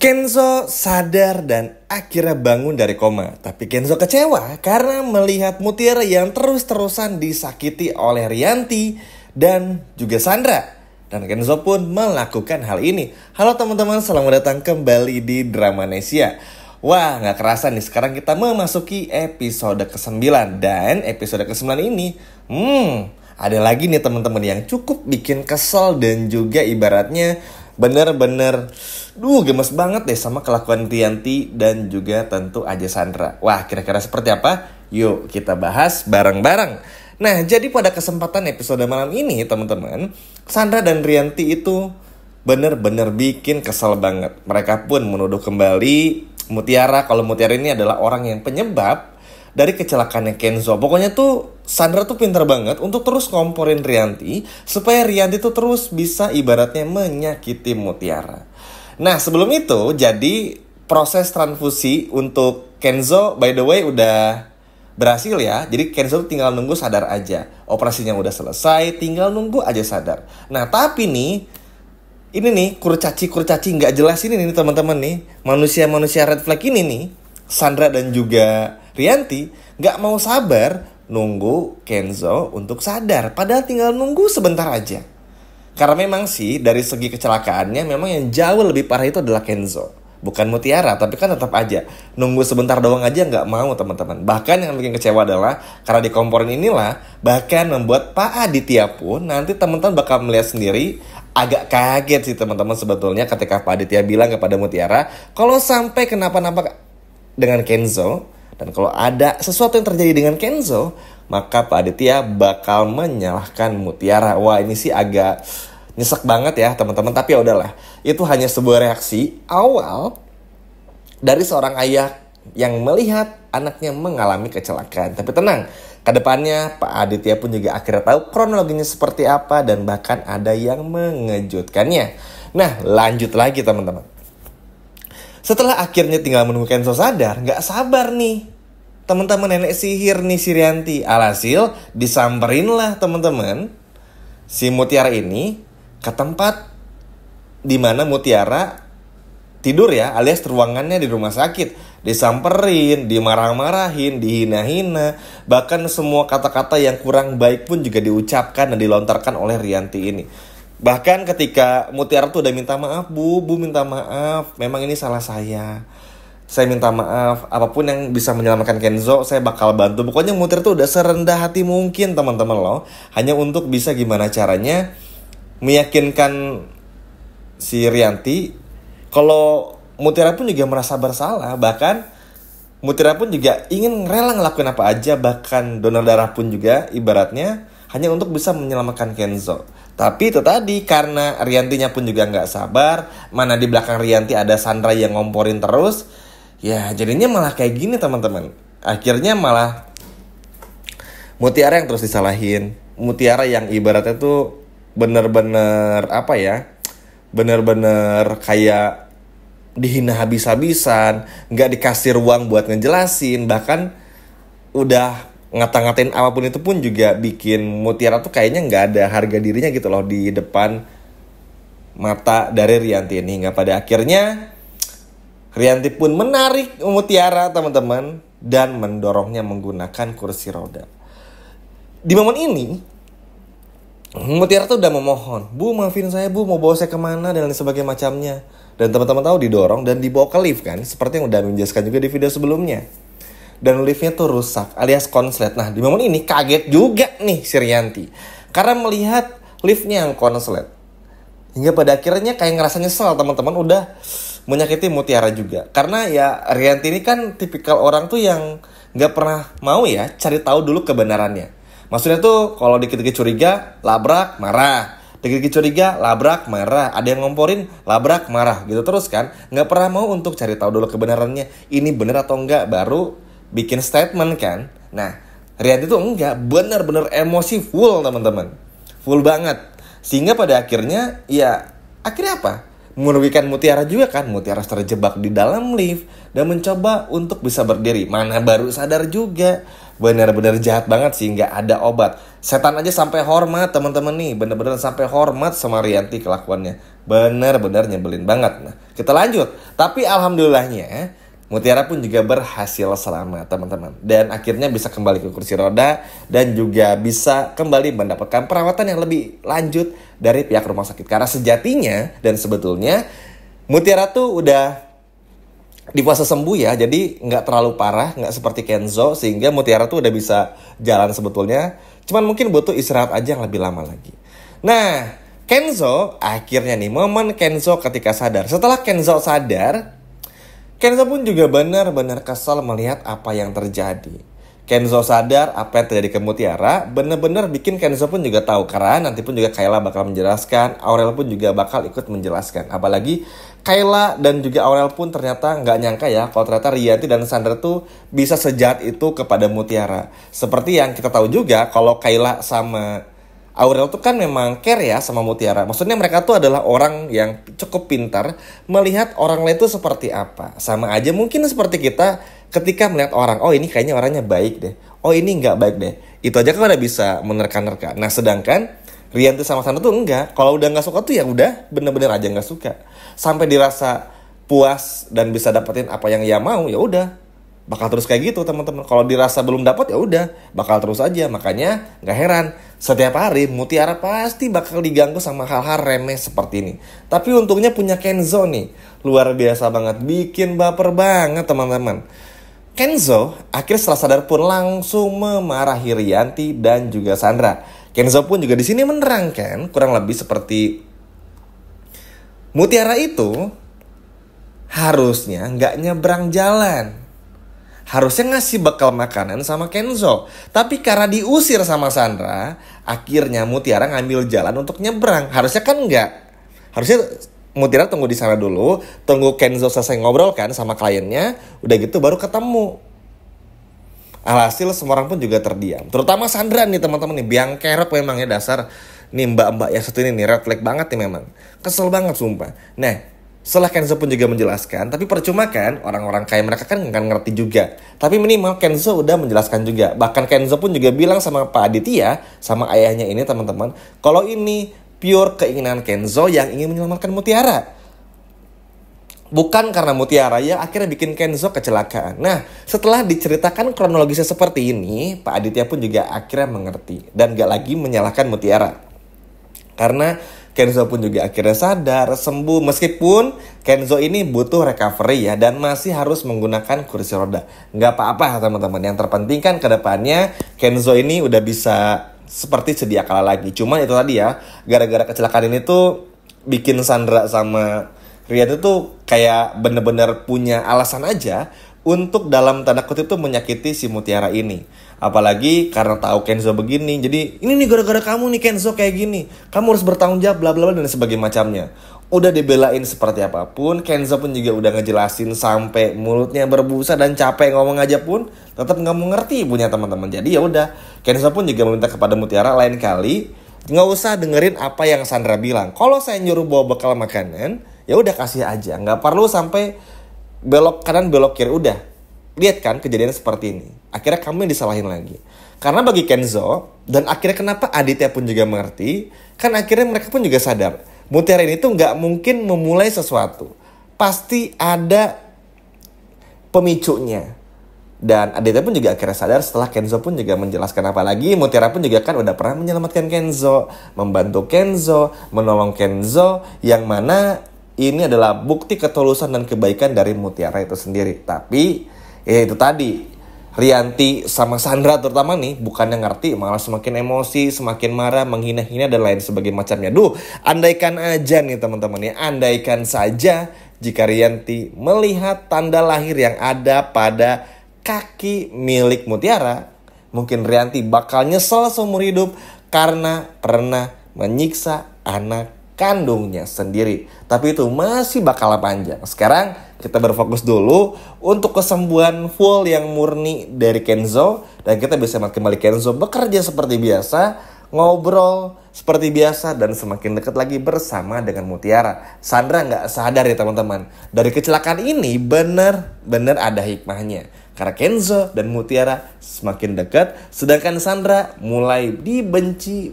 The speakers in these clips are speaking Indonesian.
Kenzo sadar dan akhirnya bangun dari koma. Tapi Kenzo kecewa karena melihat Mutiara yang terus-terusan disakiti oleh Rianti dan juga Sandra. Dan Kenzo pun melakukan hal ini. Halo teman-teman, selamat datang kembali di Dramanesia. Wah, gak kerasa nih sekarang kita memasuki episode ke-9. Dan episode ke-9 ini, ada lagi nih teman-teman yang cukup bikin kesel dan juga ibaratnya bener-bener gemes banget deh sama kelakuan Rianti dan juga tentu aja Sandra. Wah, kira-kira seperti apa? Yuk kita bahas bareng-bareng. Nah, jadi pada kesempatan episode malam ini teman-teman, Sandra dan Rianti itu bener-bener bikin kesel banget. Mereka pun menuduh kembali Mutiara kalau Mutiara ini adalah orang yang penyebab dari kecelakaannya Kenzo. Pokoknya tuh Sandra tuh pintar banget untuk terus ngomporin Rianti supaya Rianti tuh terus bisa ibaratnya menyakiti Mutiara. Nah, sebelum itu jadi proses transfusi untuk Kenzo by the way udah berhasil ya. Jadi Kenzo tuh tinggal nunggu sadar aja. Operasinya udah selesai, tinggal nunggu aja sadar. Nah, tapi nih ini nih kurcaci nggak jelas ini nih teman-teman nih. Manusia red flag ini nih, Sandra dan juga Rianti gak mau sabar nunggu Kenzo untuk sadar. Padahal tinggal nunggu sebentar aja. Karena memang sih dari segi kecelakaannya memang yang jauh lebih parah itu adalah Kenzo, bukan Mutiara. Tapi kan tetap aja nunggu sebentar doang aja gak mau teman-teman. Bahkan yang bikin kecewa adalah karena di komporin inilah bahkan membuat Pak Aditya pun nanti teman-teman bakal melihat sendiri. Agak kaget sih teman-teman sebetulnya ketika Pak Aditya bilang kepada Mutiara kalau sampai kenapa-napa dengan Kenzo, dan kalau ada sesuatu yang terjadi dengan Kenzo, maka Pak Aditya bakal menyalahkan Mutiara. Wah, ini sih agak nyesek banget ya teman-teman. Tapi ya udahlah, itu hanya sebuah reaksi awal dari seorang ayah yang melihat anaknya mengalami kecelakaan. Tapi tenang, kedepannya Pak Aditya pun juga akhirnya tahu kronologinya seperti apa dan bahkan ada yang mengejutkannya. Nah, lanjut lagi teman-teman. Setelah akhirnya tinggal menunggu Kenzo sadar, gak sabar nih teman-teman nenek sihir nih si Rianti. Alhasil disamperin lah teman-teman si Mutiara ini ke tempat dimana Mutiara tidur ya, alias ruangannya di rumah sakit. Disamperin, dimarah-marahin, dihina-hina. Bahkan semua kata-kata yang kurang baik pun juga diucapkan dan dilontarkan oleh Rianti ini. Bahkan ketika Mutiara tuh udah minta maaf, Bu minta maaf, memang ini salah saya minta maaf, apapun yang bisa menyelamatkan Kenzo saya bakal bantu. Pokoknya Mutiara tuh udah serendah hati mungkin teman-teman loh, hanya untuk bisa gimana caranya meyakinkan si Rianti kalau Mutiara pun juga merasa bersalah. Bahkan Mutiara pun juga ingin rela ngelakuin apa aja, bahkan donor darah pun juga ibaratnya hanya untuk bisa menyelamatkan Kenzo. Tapi itu tadi karena Riantinya pun juga gak sabar, mana di belakang Rianti ada Sandra yang ngomporin terus, ya jadinya malah kayak gini teman-teman. Akhirnya malah Mutiara yang terus disalahin. Mutiara yang ibaratnya tuh bener-bener bener-bener kayak dihina habis-habisan, gak dikasih ruang buat ngejelasin. Bahkan udah ngata-ngatain apapun itu pun juga bikin Mutiara tuh kayaknya gak ada harga dirinya gitu loh di depan mata dari Rianti ini. Hingga pada akhirnya Rianti pun menarik Mutiara teman-teman dan mendorongnya menggunakan kursi roda. Di momen ini Mutiara tuh udah memohon, Bu maafin saya Bu, mau bawa saya kemana dan lain sebagainya macamnya. Dan teman-teman tahu didorong dan dibawa ke lift kan, seperti yang udah menjelaskan juga di video sebelumnya. Dan liftnya tuh rusak alias konslet. Nah, di momen ini kaget juga nih si Rianti karena melihat liftnya yang konslet. Hingga pada akhirnya kayak ngerasa nyesel teman-teman udah menyakiti Mutiara juga. Karena ya Rianti ini kan tipikal orang tuh yang gak pernah mau ya cari tahu dulu kebenarannya. Maksudnya tuh kalau dikit-dikit curiga, labrak, marah. Dikit-dikit curiga, labrak, marah. Ada yang ngomporin, labrak, marah. Gitu terus kan. Gak pernah mau untuk cari tahu dulu kebenarannya. Ini bener atau enggak, baru bikin statement kan. Nah, Rianti tuh enggak, bener-bener emosi full teman-teman. Full banget. Sehingga pada akhirnya, ya akhirnya apa? Merugikan Mutiara juga kan. Mutiara terjebak di dalam lift dan mencoba untuk bisa berdiri. Mana baru sadar juga bener-bener jahat banget sih, nggak ada obat. Setan aja sampai hormat teman-teman nih, bener-bener sampai hormat sama Rianti kelakuannya. Bener-bener nyebelin banget. Nah, kita lanjut. Tapi alhamdulillahnya Mutiara pun juga berhasil selamat teman-teman. Dan akhirnya bisa kembali ke kursi roda dan juga bisa kembali mendapatkan perawatan yang lebih lanjut dari pihak rumah sakit. Karena sejatinya dan sebetulnya Mutiara tuh udah di fase sembuh ya, jadi nggak terlalu parah, nggak seperti Kenzo, sehingga Mutiara tuh udah bisa jalan sebetulnya. Cuman mungkin butuh istirahat aja yang lebih lama lagi. Nah, Kenzo akhirnya nih, momen Kenzo ketika sadar. Setelah Kenzo sadar, Kenzo pun juga benar-benar kesal melihat apa yang terjadi. Kenzo sadar apa yang terjadi ke Mutiara, benar-benar bikin Kenzo pun juga tahu. Karena nanti pun juga Kayla bakal menjelaskan, Aurel pun juga bakal ikut menjelaskan. Apalagi Kayla dan juga Aurel pun ternyata nggak nyangka ya kalau ternyata Rianti dan Sandra tuh bisa sejahat itu kepada Mutiara. Seperti yang kita tahu juga kalau Kayla sama Aurel tuh kan memang care ya sama Mutiara. Maksudnya mereka tuh adalah orang yang cukup pintar melihat orang lain tuh seperti apa. Sama aja mungkin seperti kita ketika melihat orang, oh ini kayaknya orangnya baik deh, oh ini nggak baik deh. Itu aja kan udah bisa menerka-nerka. Nah sedangkan Rianti sama Sandra tuh enggak. Kalau udah nggak suka tuh ya udah bener-bener aja nggak suka. Sampai dirasa puas dan bisa dapetin apa yang ia mau, ya udah bakal terus kayak gitu teman-teman. Kalau dirasa belum dapat ya udah bakal terus aja. Makanya nggak heran setiap hari Mutiara pasti bakal diganggu sama hal-hal remeh seperti ini. Tapi untungnya punya Kenzo nih, luar biasa banget, bikin baper banget teman-teman. Kenzo akhirnya setelah sadar pun langsung memarahi Rianti dan juga Sandra. Kenzo pun juga di sini menerangkan kurang lebih seperti Mutiara itu harusnya nggak nyebrang jalan. Harusnya ngasih bekal makanan sama Kenzo. Tapi karena diusir sama Sandra, akhirnya Mutiara ngambil jalan untuk nyebrang. Harusnya kan enggak. Harusnya Mutiara tunggu di sana dulu, tunggu Kenzo selesai ngobrol kan sama kliennya, udah gitu baru ketemu. Alhasil semua orang pun juga terdiam. Terutama Sandra nih teman-teman nih, biang kerok memang ya dasar. Nih mbak-mbak yang satu ini nih, red flag banget nih memang. Kesel banget sumpah. Nah, setelah Kenzo pun juga menjelaskan, tapi percuma kan orang-orang kayak mereka kan nggak ngerti juga. Tapi minimal Kenzo udah menjelaskan juga. Bahkan Kenzo pun juga bilang sama Pak Aditya, sama ayahnya ini teman-teman, kalau ini pure keinginan Kenzo yang ingin menyelamatkan Mutiara. Bukan karena Mutiara yang akhirnya bikin Kenzo kecelakaan. Nah, setelah diceritakan kronologisnya seperti ini, Pak Aditya pun juga akhirnya mengerti dan gak lagi menyalahkan Mutiara. Karena Kenzo pun juga akhirnya sadar, sembuh. Meskipun Kenzo ini butuh recovery ya, dan masih harus menggunakan kursi roda. Nggak apa-apa teman-teman, yang terpenting kan ke depannya Kenzo ini udah bisa seperti sedia kala lagi. Cuma itu tadi ya, gara-gara kecelakaan ini tuh bikin Sandra sama Rian itu kayak bener-bener punya alasan aja untuk dalam tanda kutip tuh menyakiti si Mutiara ini. Apalagi karena tahu Kenzo begini, jadi ini nih gara-gara kamu nih Kenzo kayak gini, kamu harus bertanggung jawab bla bla bla dan sebagainya macamnya. Udah dibelain seperti apapun, Kenzo pun juga udah ngejelasin sampai mulutnya berbusa dan capek ngomong aja pun tetap nggak mau ngerti punya teman-teman. Jadi ya udah, Kenzo pun juga meminta kepada Mutiara lain kali nggak usah dengerin apa yang Sandra bilang. Kalau saya nyuruh bawa bekal makanan, ya udah kasih aja, nggak perlu sampai belok kanan belok kiri. Udah lihat kan kejadian seperti ini, akhirnya kamu yang disalahin lagi. Karena bagi Kenzo, dan akhirnya kenapa Aditya pun juga mengerti, kan akhirnya mereka pun juga sadar Mutiara ini tuh nggak mungkin memulai sesuatu, pasti ada pemicunya. Dan Aditya pun juga akhirnya sadar setelah Kenzo pun juga menjelaskan. Apalagi Mutiara pun juga kan udah pernah menyelamatkan Kenzo, membantu Kenzo, menolong Kenzo, yang mana ini adalah bukti ketulusan dan kebaikan dari Mutiara itu sendiri. Tapi ya itu tadi, Rianti sama Sandra terutama nih bukannya ngerti, malah semakin emosi, semakin marah, menghina-hina dan lain sebagainya macamnya. Duh, andaikan aja nih teman-teman ya, andaikan saja jika Rianti melihat tanda lahir yang ada pada kaki milik Mutiara, mungkin Rianti bakal nyesel seumur hidup karena pernah menyiksa anak kandungnya sendiri. Tapi itu masih bakal panjang. Sekarang kita berfokus dulu untuk kesembuhan full yang murni dari Kenzo, dan kita bisa kembali Kenzo bekerja seperti biasa, ngobrol seperti biasa, dan semakin dekat lagi bersama dengan Mutiara. Sandra nggak sadar ya teman-teman, dari kecelakaan ini bener-bener ada hikmahnya. Karena Kenzo dan Mutiara semakin dekat, sedangkan Sandra mulai dibenci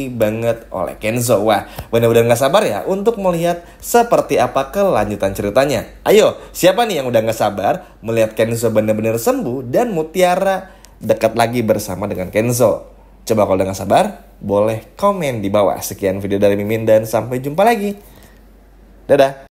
banget oleh Kenzo. Wah, benar-benar gak sabar ya untuk melihat seperti apa kelanjutan ceritanya. Ayo, siapa nih yang udah gak sabar melihat Kenzo benar-benar sembuh dan Mutiara dekat lagi bersama dengan Kenzo? Coba kalau udah gak sabar, boleh komen di bawah. Sekian video dari Mimin dan sampai jumpa lagi. Dadah.